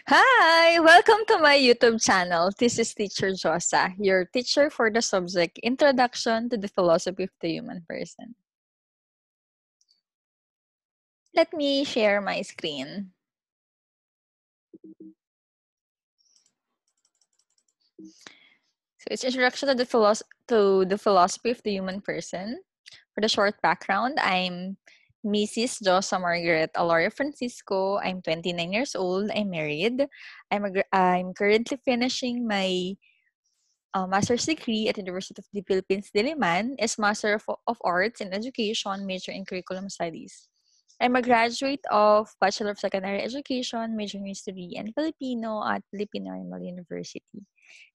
Hi! Welcome to my YouTube channel. This is Teacher Josa, your teacher for the subject Introduction to the Philosophy of the Human Person. Let me share my screen. So it's Introduction to the Philosophy of the Human Person. For the short background, I'm Mrs. Josa Margaret Aloria Francisco. I'm 29 years old. I'm married. I'm currently finishing my master's degree at University of the Philippines, Diliman, is Master of Arts in Education, major in Curriculum Studies. I'm a graduate of Bachelor of Secondary Education, major in History and Filipino at Philippine Normal University.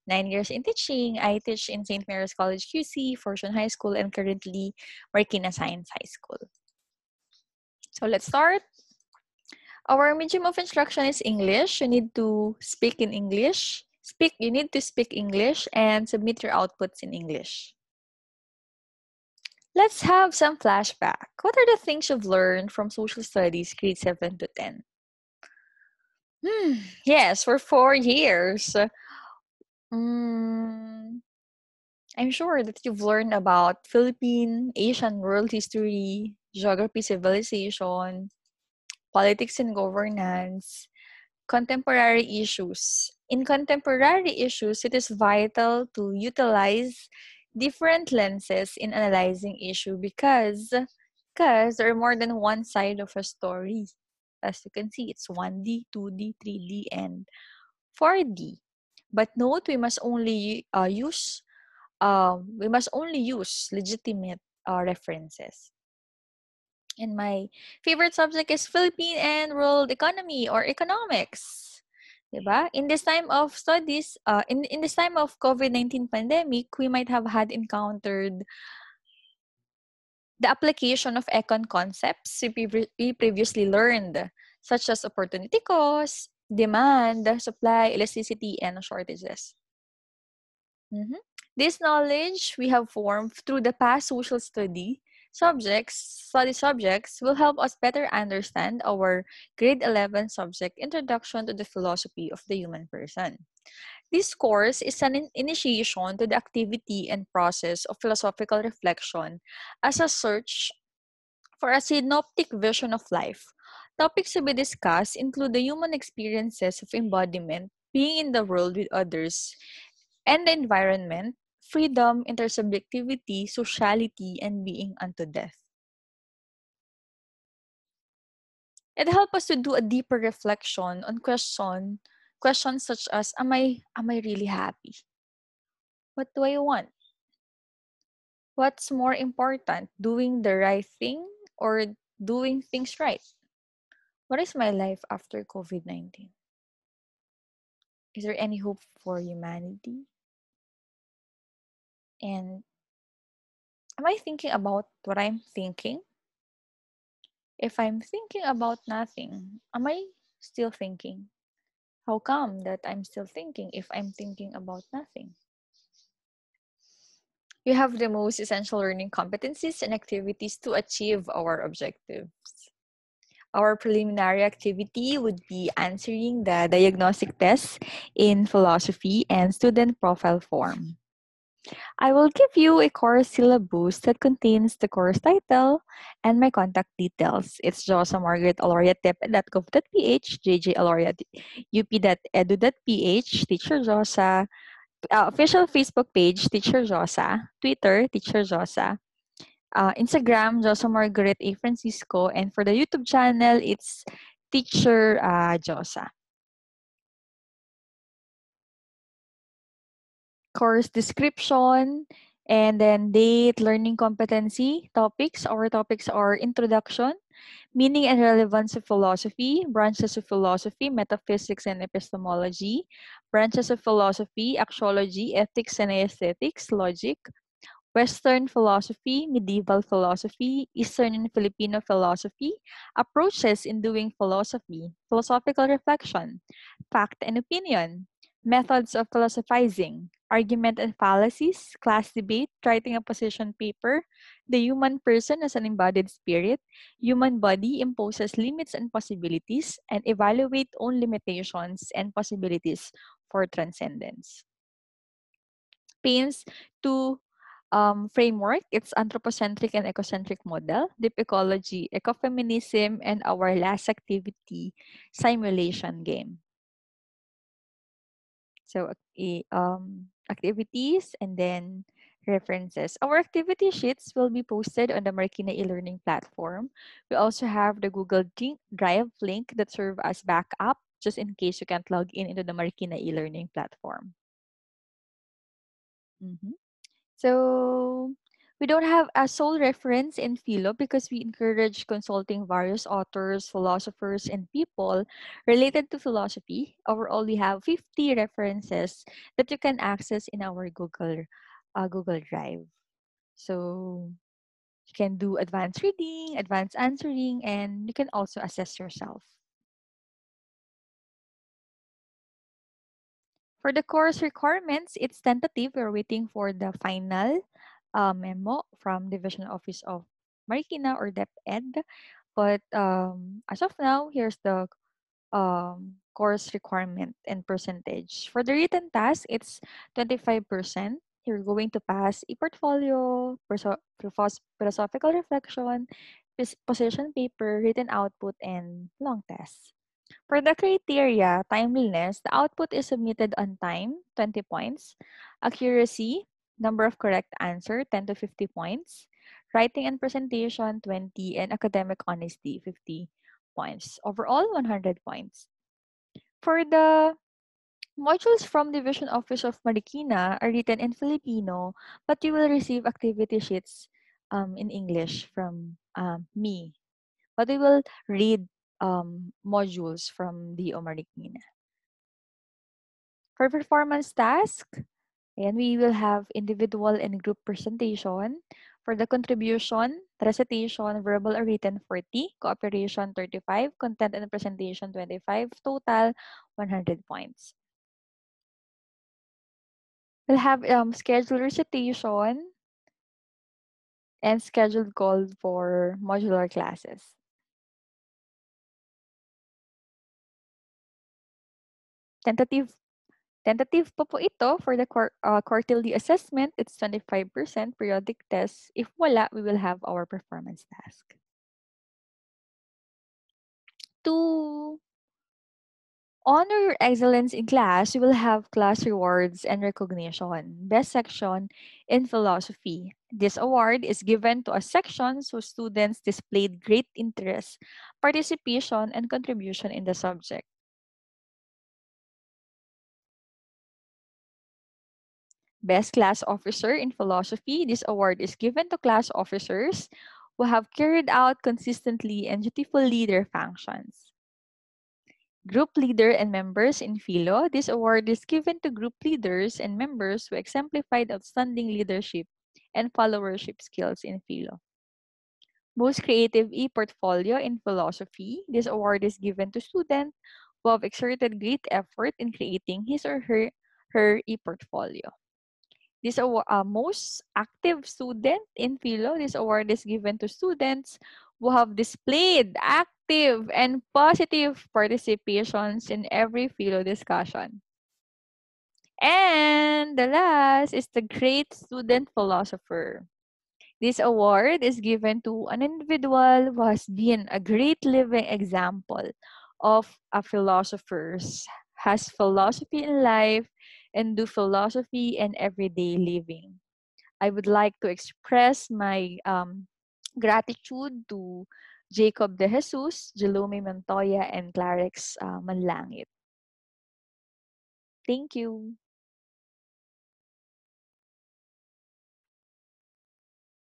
9 years in teaching, I teach in St. Mary's College QC, Fortune High School, and currently Marikina Science High School. So let's start. Our medium of instruction is English. You need to speak in English. You need to speak English and submit your outputs in English. Let's have some flashback. What are the things you've learned from social studies grade 7 to 10? Yes, for 4 years. Mm, I'm sure that you've learned about Philippine, Asian world history, geography, civilization, politics and governance, contemporary issues. In contemporary issues, it is vital to utilize different lenses in analyzing issue because there are more than one side of a story. As you can see, it's 1D, 2D, 3D, and 4D. But note, we must only use legitimate references. And my favorite subject is Philippine and World Economy or Economics. Diba? In this time of studies, in this time of COVID-19 pandemic, we might have had encountered the application of econ concepts we previously learned, such as opportunity cost, demand, supply, elasticity, and shortages. This knowledge we have formed through the past social study subjects will help us better understand our grade 11 subject Introduction to the Philosophy of the Human Person. This course is an initiation to the activity and process of philosophical reflection as a search for a synoptic vision of life. Topics to be discussed include the human experiences of embodiment, being in the world with others, and the environment, freedom, intersubjectivity, sociality, and being unto death. It helps us to do a deeper reflection on questions such as am I really happy? What do I want? What's more important, doing the right thing or doing things right? What is my life after COVID-19? Is there any hope for humanity? And am I thinking about what I'm thinking? If I'm thinking about nothing, am I still thinking? How come that I'm still thinking if I'm thinking about nothing? We have the most essential learning competencies and activities to achieve our objectives. Our preliminary activity would be answering the diagnostic test in philosophy and student profile form. I will give you a course syllabus that contains the course title and my contact details. It's Josa Margaret Aloria tep.gov.ph, JJ Aloria up.edu.ph, Teacher Josa, official Facebook page, Teacher Josa, Twitter, Teacher Josa, Instagram, Josa Margaret A. Francisco, and for the YouTube channel, it's Teacher Josa. Course description, and then date, learning competency, topics. Our topics are introduction, meaning and relevance of philosophy, branches of philosophy, metaphysics and epistemology, branches of philosophy, axiology, ethics and aesthetics, logic, Western philosophy, medieval philosophy, Eastern and Filipino philosophy, approaches in doing philosophy, philosophical reflection, fact and opinion, methods of philosophizing, argument and fallacies, class debate, writing a position paper, the human person as an embodied spirit, human body imposes limits and possibilities, and evaluate own limitations and possibilities for transcendence. Payne's two framework, its anthropocentric and ecocentric model, deep ecology, ecofeminism, and our last activity, simulation game. So activities and then references. Our activity sheets will be posted on the Marikina e-learning platform. We also have the Google Drive link that serve as backup just in case you can't log in into the Marikina e-learning platform. Mhm. So we don't have a sole reference in Philo because we encourage consulting various authors, philosophers, and people related to philosophy. Overall, we have 50 references that you can access in our Google Drive. So you can do advanced reading, advanced answering, and you can also assess yourself. For the course requirements, it's tentative. We're waiting for the final memo from Division Office of Marikina or DepEd. But as of now, here's the course requirement and percentage. For the written task, it's 25%. You're going to pass e-portfolio, philosophical reflection, position paper, written output, and long test. For the criteria, timeliness, the output is submitted on time, 20 points. Accuracy, number of correct answer, 10 to 50 points. Writing and presentation, 20. And academic honesty, 50 points. Overall, 100 points. For the modules from Division Office of Marikina are written in Filipino, but you will receive activity sheets in English from me. But we will read modules from the Marikina. For performance task, and we will have individual and group presentation. For the contribution, recitation, verbal or written 40, cooperation 35, content and presentation 25, total 100 points. We'll have scheduled recitation and scheduled call for modular classes. Tentative Tentative pa po ito for the quarterly assessment. It's 25% periodic test. If wala, we will have our performance task. To honor your excellence in class, you will have class rewards and recognition. Best section in philosophy. This award is given to a section whose students displayed great interest, participation, and contribution in the subject. Best Class Officer in Philosophy. This award is given to class officers who have carried out consistently and dutifully their functions. Group Leader and Members in Philo. This award is given to group leaders and members who exemplified outstanding leadership and followership skills in Philo. Most Creative e-Portfolio in Philosophy. This award is given to students who have exerted great effort in creating his or her e-portfolio. This most active student in Philo. This award is given to students who have displayed active and positive participations in every Philo discussion. And the last is the Great Student Philosopher. This award is given to an individual who has been a great living example of a philosopher, has philosophy in life, and do philosophy in everyday living. I would like to express my gratitude to Jacob De Jesus, Jalome Montoya, and Clarix Manlangit. Thank you.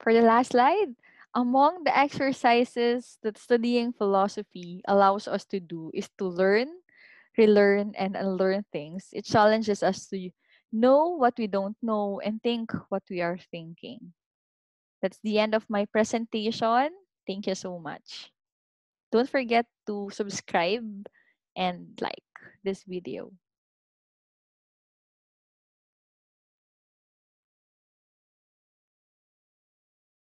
For the last slide, among the exercises that studying philosophy allows us to do is to learn, relearn, and unlearn things. It challenges us to know what we don't know and think what we are thinking. That's the end of my presentation. Thank you so much. Don't forget to subscribe and like this video.